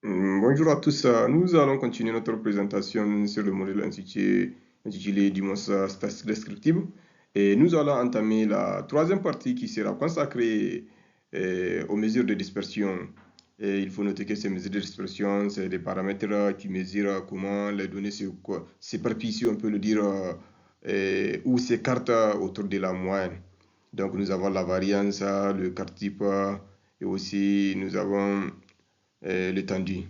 Bonjour à tous. Nous allons continuer notre présentation sur le modèle intitulé statistique descriptive. Et nous allons entamer la troisième partie qui sera consacrée aux mesures de dispersion. Et il faut noter que ces mesures de dispersion, c'est des paramètres qui mesurent comment les données s'éparpillent, si on peut le dire, ou s'écartent autour de la moyenne. Donc nous avons la variance, le quart type, et aussi nous avons l'étendue.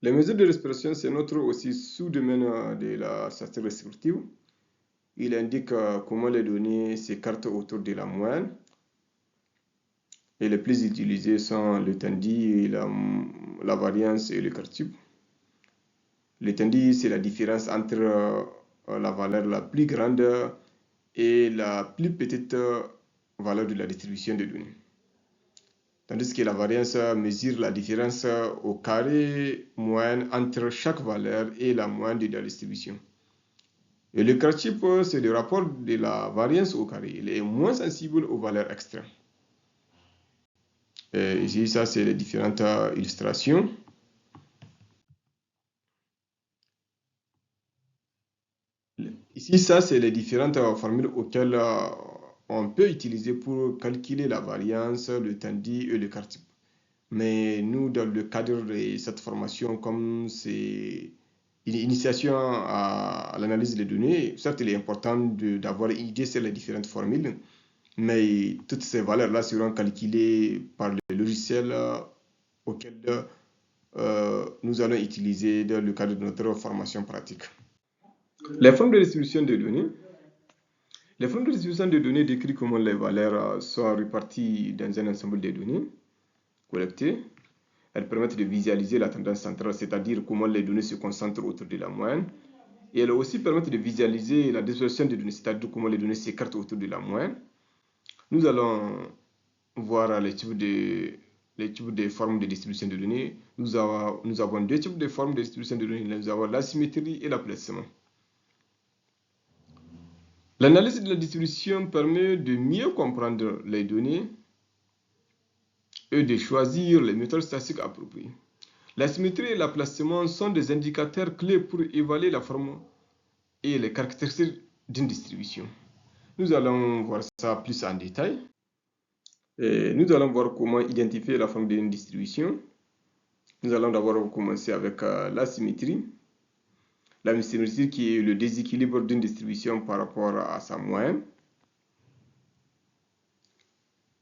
Les mesures de respiration, c'est notre aussi sous-domaine de la statistique descriptive. Il indique comment les données s'écartent autour de la moyenne. Et les plus utilisés sont l'étendue, la variance et le quart type. L'étendue, c'est la différence entre la valeur la plus grande et la plus petite valeur de la distribution des données. Tandis que la variance mesure la différence au carré moyenne entre chaque valeur et la moyenne de la distribution. Et le quart type, c'est le rapport de la variance au carré. Il est moins sensible aux valeurs extrêmes. Et ici, ça, c'est les différentes illustrations. Ici, ça, c'est les différentes formules auxquelles on peut utiliser pour calculer la variance, le tendu et le quart type. Mais nous, dans le cadre de cette formation, comme c'est une initiation à l'analyse des données, certes, il est important d'avoir une idée sur les différentes formules, mais toutes ces valeurs-là seront calculées par le logiciel auquel nous allons utiliser dans le cadre de notre formation pratique. Les formes de distribution de données. Les formes de distribution de données décrivent comment les valeurs sont réparties dans un ensemble de données collectées. Elles permettent de visualiser la tendance centrale, c'est-à-dire comment les données se concentrent autour de la moyenne. Et elles aussi permettent de visualiser la dispersion des données, c'est-à-dire comment les données s'écartent autour de la moyenne. Nous allons voir les types de formes de distribution de données. Nous avons deux types de formes de distribution de données. Nous avons la symétrie et l'aplacement. L'analyse de la distribution permet de mieux comprendre les données et de choisir les méthodes statistiques appropriées. La symétrie et l'aplacement sont des indicateurs clés pour évaluer la forme et les caractéristiques d'une distribution. Nous allons voir ça plus en détail. Et nous allons voir comment identifier la forme d'une distribution. Nous allons d'abord commencer avec la symétrie. La symétrie qui est le déséquilibre d'une distribution par rapport à sa moyenne.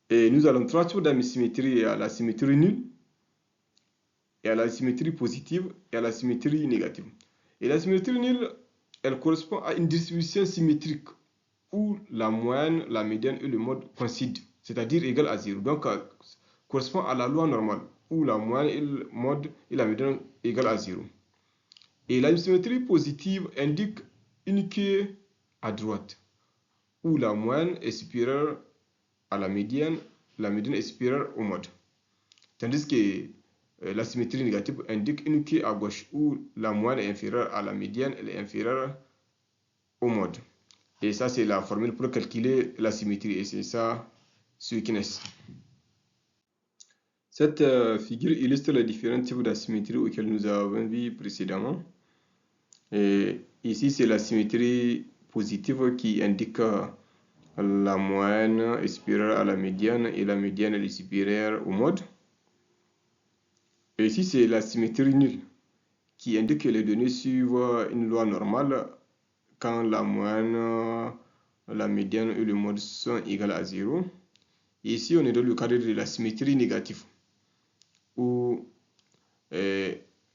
Et nous allons trois types d'asymétrie, à la symétrie nulle, et à la symétrie positive, et à la symétrie négative. Et la symétrie nulle, elle correspond à une distribution symétrique où la moyenne, la médiane et le mode coïncident, c'est-à-dire égale à 0. Donc, correspond à la loi normale, où la moyenne et le mode et la médiane égale à 0. Et la symétrie positive indique une queue à droite, où la moyenne est supérieure à la médiane est supérieure au mode. Tandis que la symétrie négative indique une queue à gauche, où la moyenne est inférieure à la médiane, elle est inférieure au mode. Et ça, c'est la formule pour calculer la symétrie. Et c'est ça, Sweetness. Cette figure illustre les différents types d'asymétrie auxquels nous avons vu précédemment. Et ici, c'est la symétrie positive qui indique la moyenne est supérieure à la médiane et la médiane est supérieure au mode. Et ici, c'est la symétrie nulle qui indique que les données suivent une loi normale quand la moyenne, la médiane et le mode sont égales à 0. Et ici, on est dans le cadre de la symétrie négative, où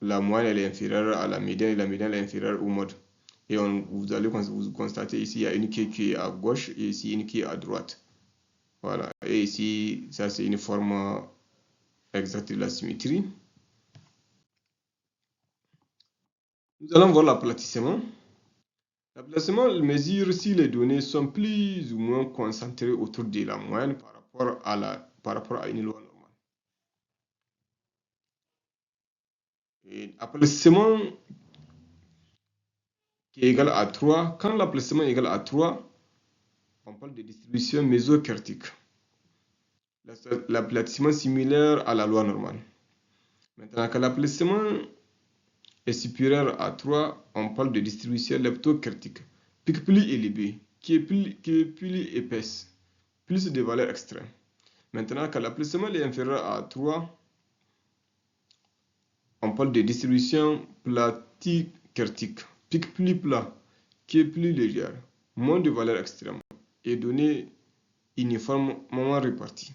la moyenne elle est inférieure à la médiane et la médiane est inférieure au mode. Et vous allez vous constater ici, il y a une queue qui est à gauche et ici une qui est à droite. Voilà. Et ici, ça c'est une forme exacte de la symétrie. Nous allons voir l'aplatissement. L'aplatissement mesure si les données sont plus ou moins concentrées autour de la moyenne par rapport à une loi normale. Et l'aplatissement qui est égal à 3, quand l'aplatissement est égal à 3, on parle de distribution mésocartique. L'aplatissement similaire à la loi normale. Maintenant, quand l'aplatissement est supérieur à 3, on parle de distribution leptokertique. Pic plus élevé, qui est plus épaisse, plus de valeurs extrêmes. Maintenant, quand l'aplatissement est inférieur à 3, on parle de distribution platykertique. Pic plus plat, qui est plus légère, moins de valeurs extrêmes et données uniformément réparties.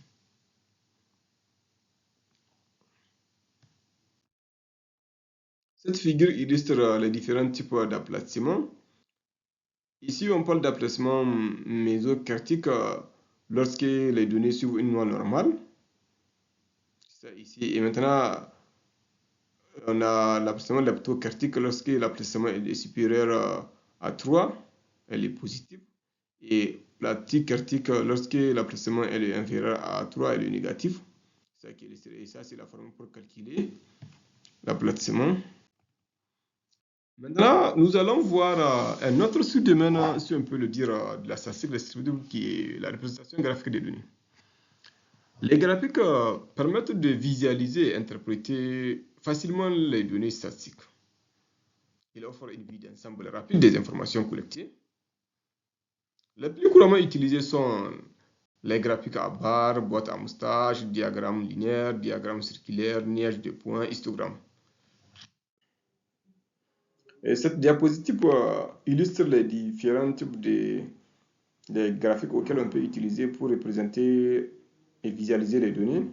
Cette figure illustre les différents types d'aplatissement. Ici, on parle d'aplatissement mésokartique lorsque les données suivent une loi normale. Ça ici. Et maintenant, on a l'aplatissement leptokartique lorsque l'aplatissement est supérieur à 3, elle est positive. Et platykartique lorsque l'aplatissement est inférieur à 3, elle est négative. Et ça, c'est la formule pour calculer l'aplatissement. Maintenant, nous allons voir un autre sous-domaine, si on peut le dire, de la statistique distributive, qui est la représentation graphique des données. Les graphiques permettent de visualiser et interpréter facilement les données statistiques. Ils offrent une vue d'ensemble rapide des informations collectées. Les plus couramment utilisés sont les graphiques à barres, boîtes à moustaches, diagrammes linéaires, diagrammes circulaires, nuages de points, histogrammes. Et cette diapositive illustre les différents types de graphiques auxquels on peut utiliser pour représenter et visualiser les données.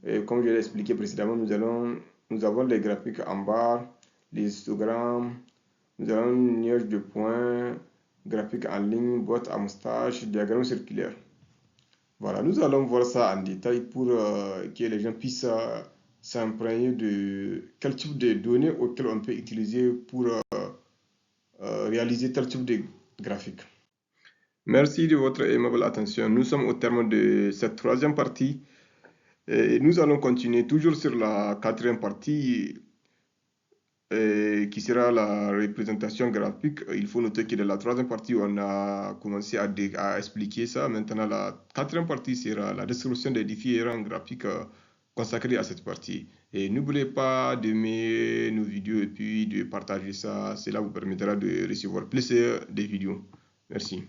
Et comme je l'ai expliqué précédemment, nous avons les graphiques en barre, les histogrammes, nous avons une nuage de points, graphique en ligne, boîte à moustache, diagramme circulaire. Voilà, nous allons voir ça en détail pour que les gens puissent s'imprégner de quel type de données auxquelles on peut utiliser pour réaliser tel type de graphique. Merci de votre aimable attention. Nous sommes au terme de cette troisième partie et nous allons continuer toujours sur la quatrième partie qui sera la représentation graphique. Il faut noter que dans la troisième partie, on a commencé à expliquer ça. Maintenant, la quatrième partie sera la description des différents graphiques consacrés à cette partie. Et n'oubliez pas d'aimer nos vidéos et puis de partager ça. Cela vous permettra de recevoir plus de vidéos. Merci.